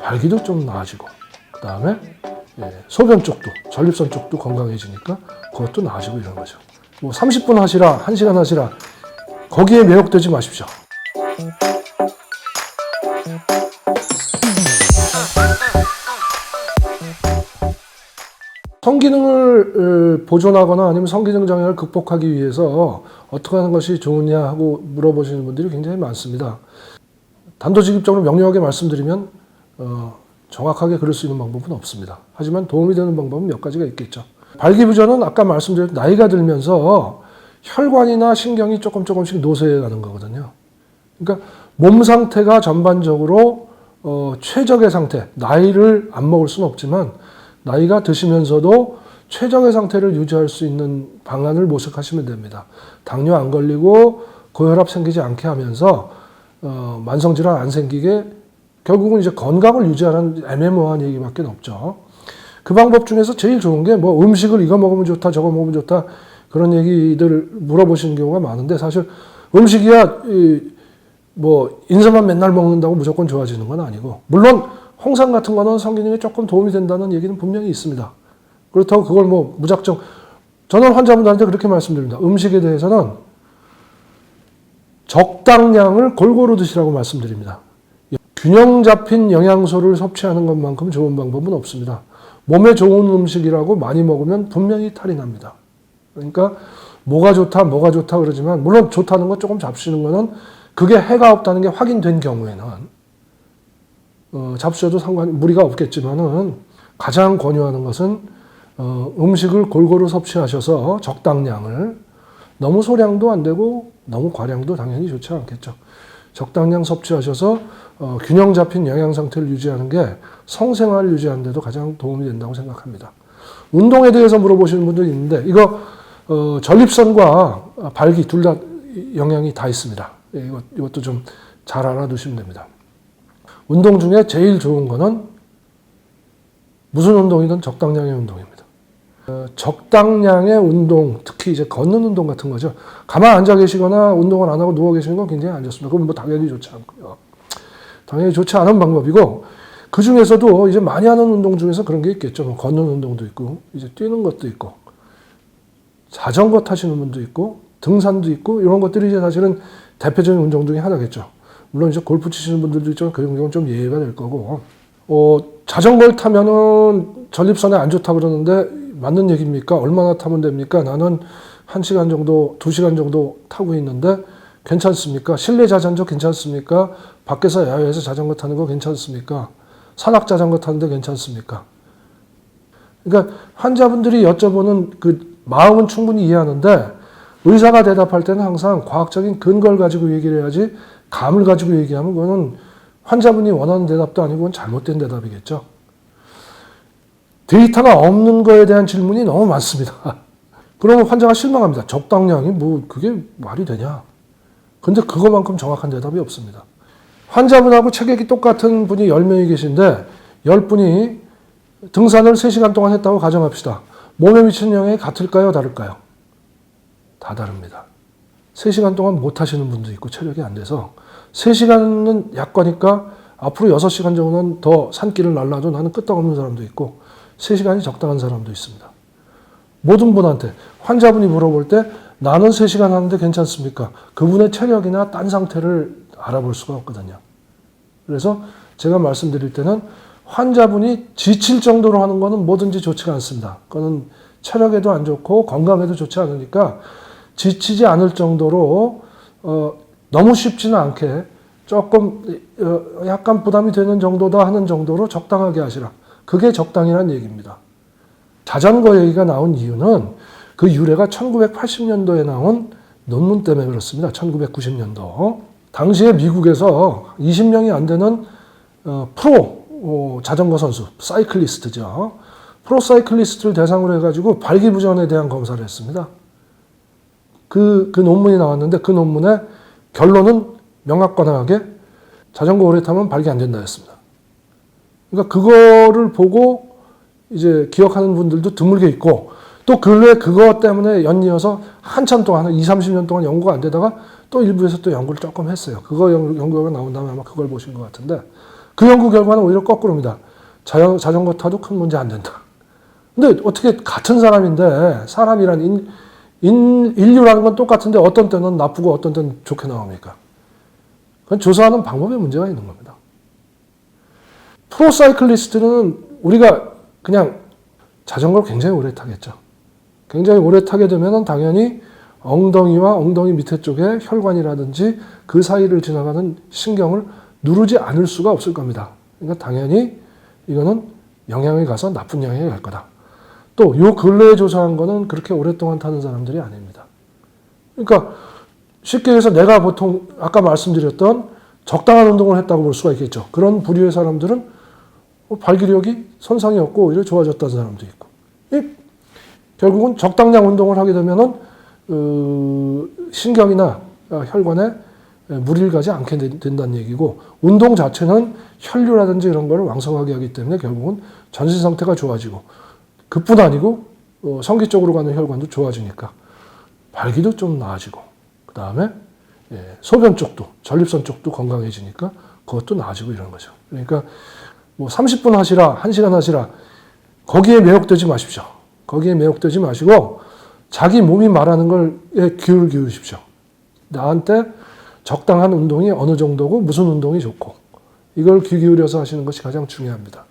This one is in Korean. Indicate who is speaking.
Speaker 1: 발기도 좀 나아지고, 그 다음에 소변 쪽도, 전립선 쪽도 건강해지니까 그것도 나아지고 이런 거죠. 뭐 30분 하시라, 1시간 하시라, 거기에 매혹되지 마십시오. 성기능을 보존하거나 아니면 성기능 장애를 극복하기 위해서 어떻게 하는 것이 좋으냐 하고 물어보시는 분들이 굉장히 많습니다. 단도직입적으로 명료하게 말씀드리면 정확하게 그럴 수 있는 방법은 없습니다. 하지만 도움이 되는 방법은 몇 가지가 있겠죠. 발기부전은 아까 말씀드렸듯이 나이가 들면서 혈관이나 신경이 조금씩 노쇠해 가는 거거든요. 그러니까 몸 상태가 전반적으로 최적의 상태, 나이를 안 먹을 수는 없지만 나이가 드시면서도 최적의 상태를 유지할 수 있는 방안을 모색하시면 됩니다. 당뇨 안 걸리고 고혈압 생기지 않게 하면서 만성질환 안 생기게 결국은 이제 건강을 유지하는 애매모호한 얘기밖에 없죠. 그 방법 중에서 제일 좋은 게 뭐 음식을 이거 먹으면 좋다 저거 먹으면 좋다 그런 얘기들 물어보시는 경우가 많은데 사실 음식이야 뭐 인参만 맨날 먹는다고 무조건 좋아지는 건 아니고 물론 홍삼 같은 거는 성기능에 조금 도움이 된다는 얘기는 분명히 있습니다. 그렇다고 그걸 뭐 무작정 저는 환자분들한테 그렇게 말씀드립니다. 음식에 대해서는 적당량을 골고루 드시라고 말씀드립니다. 균형 잡힌 영양소를 섭취하는 것만큼 좋은 방법은 없습니다. 몸에 좋은 음식이라고 많이 먹으면 분명히 탈이 납니다. 그러니까 뭐가 좋다 그러지만 물론 좋다는 거 조금 잡수는 거는 그게 해가 없다는 게 확인된 경우에는 잡수셔도 무리가 없겠지만은 가장 권유하는 것은 음식을 골고루 섭취하셔서 적당량을 너무 소량도 안 되고 너무 과량도 당연히 좋지 않겠죠. 적당량 섭취하셔서 균형 잡힌 영양 상태를 유지하는 게 성생활을 유지하는 데도 가장 도움이 된다고 생각합니다. 운동에 대해서 물어보시는 분들이 있는데 이거 전립선과 발기 둘 다 영향이 다 있습니다. 이것도 좀 잘 알아두시면 됩니다. 운동 중에 제일 좋은 거는 무슨 운동이든 적당량의 운동입니다. 적당량의 운동, 특히 이제 걷는 운동 같은 거죠. 가만 앉아 계시거나 운동을 안 하고 누워 계시는 건 굉장히 안 좋습니다. 그건 뭐 당연히 좋지 않고요. 당연히 좋지 않은 방법이고 그 중에서도 이제 많이 하는 운동 중에서 그런 게 있겠죠. 뭐 걷는 운동도 있고 이제 뛰는 것도 있고 자전거 타시는 분도 있고 등산도 있고 이런 것들이 이제 사실은 대표적인 운동 중에 하나겠죠. 물론 이제 골프 치시는 분들도 있지만 그런 경우는 좀 예외가 될 거고 자전거를 타면은 전립선에 안 좋다 그러는데 맞는 얘기입니까? 얼마나 타면 됩니까? 나는 1시간 정도, 2시간 정도 타고 있는데 괜찮습니까? 실내 자전거 괜찮습니까? 밖에서 야외에서 자전거 타는 거 괜찮습니까? 산악 자전거 타는데 괜찮습니까? 그러니까 환자분들이 여쭤보는 그 마음은 충분히 이해하는데 의사가 대답할 때는 항상 과학적인 근거를 가지고 얘기를 해야지 감을 가지고 얘기하면 그거는 환자분이 원하는 대답도 아니고 그건 잘못된 대답이겠죠. 데이터가 없는 거에 대한 질문이 너무 많습니다. 그러면 환자가 실망합니다. 적당량이 뭐 그게 말이 되냐. 근데 그거만큼 정확한 대답이 없습니다. 환자분하고 체격이 똑같은 분이 10명이 계신데 10분이 등산을 3시간 동안 했다고 가정합시다. 몸에 미치는 영향이 같을까요? 다를까요? 다 다릅니다. 3시간 동안 못 하시는 분도 있고 체력이 안 돼서 3시간은 약과니까 앞으로 6시간 정도는 더 산길을 날라도 나는 끄떡없는 사람도 있고 3시간이 적당한 사람도 있습니다. 모든 분한테 환자분이 물어볼 때 나는 3시간 하는데 괜찮습니까? 그분의 체력이나 딴 상태를 알아볼 수가 없거든요. 그래서 제가 말씀드릴 때는 환자분이 지칠 정도로 하는 거는 뭐든지 좋지가 않습니다. 그거는 체력에도 안 좋고 건강에도 좋지 않으니까 지치지 않을 정도로 너무 쉽지는 않게 조금 약간 부담이 되는 정도다 하는 정도로 적당하게 하시라. 그게 적당이라는 얘기입니다. 자전거 얘기가 나온 이유는 그 유래가 1980년도에 나온 논문 때문에 그렇습니다. 1990년도. 당시에 미국에서 20명이 안 되는 프로 자전거 선수, 사이클리스트죠. 프로 사이클리스트를 대상으로 해가지고 발기부전에 대한 검사를 했습니다. 그 논문이 나왔는데 그 논문의 결론은 명확관하게 자전거 오래 타면 발기 안 된다 했습니다. 그러니까 그거를 보고 이제 기억하는 분들도 드물게 있고 또 근래 그거 때문에 연이어서 한참 동안, 한 20, 30년 동안 연구가 안 되다가 또 일부에서 또 연구를 조금 했어요. 그거 연구가 나온 다음에 아마 그걸 보신 것 같은데 그 연구 결과는 오히려 거꾸로입니다. 자전거 타도 큰 문제 안 된다. 근데 어떻게 같은 사람인데 사람이란 인류라는 건 똑같은데 어떤 때는 나쁘고 어떤 때는 좋게 나옵니까? 그건 조사하는 방법에 문제가 있는 겁니다. 프로사이클리스트는 우리가 그냥 자전거를 굉장히 오래 타겠죠. 굉장히 오래 타게 되면 당연히 엉덩이와 엉덩이 밑에 쪽에 혈관이라든지 그 사이를 지나가는 신경을 누르지 않을 수가 없을 겁니다. 그러니까 당연히 이거는 영향이 가서 나쁜 영향이 갈 거다. 또 요 근래에 조사한 거는 그렇게 오랫동안 타는 사람들이 아닙니다. 그러니까 쉽게 해서 내가 보통 아까 말씀드렸던 적당한 운동을 했다고 볼 수가 있겠죠. 그런 부류의 사람들은 발기력이 손상이 없고 오히려 좋아졌다는 사람도 있고. 결국은 적당량 운동을 하게 되면은 신경이나 혈관에 무리를 가지 않게 된다는 얘기고, 운동 자체는 혈류라든지 이런 걸 왕성하게 하기 때문에 결국은 전신 상태가 좋아지고, 그뿐 아니고 성기 쪽으로 가는 혈관도 좋아지니까 발기도 좀 나아지고, 그 다음에 소변 쪽도, 전립선 쪽도 건강해지니까 그것도 나아지고 이런 거죠. 그러니까 뭐 30분 하시라, 1시간 하시라, 거기에 매혹되지 마십시오. 거기에 매혹되지 마시고 자기 몸이 말하는 걸 귀를 기울이십시오. 나한테 적당한 운동이 어느 정도고 무슨 운동이 좋고, 이걸 귀 기울여서 하시는 것이 가장 중요합니다.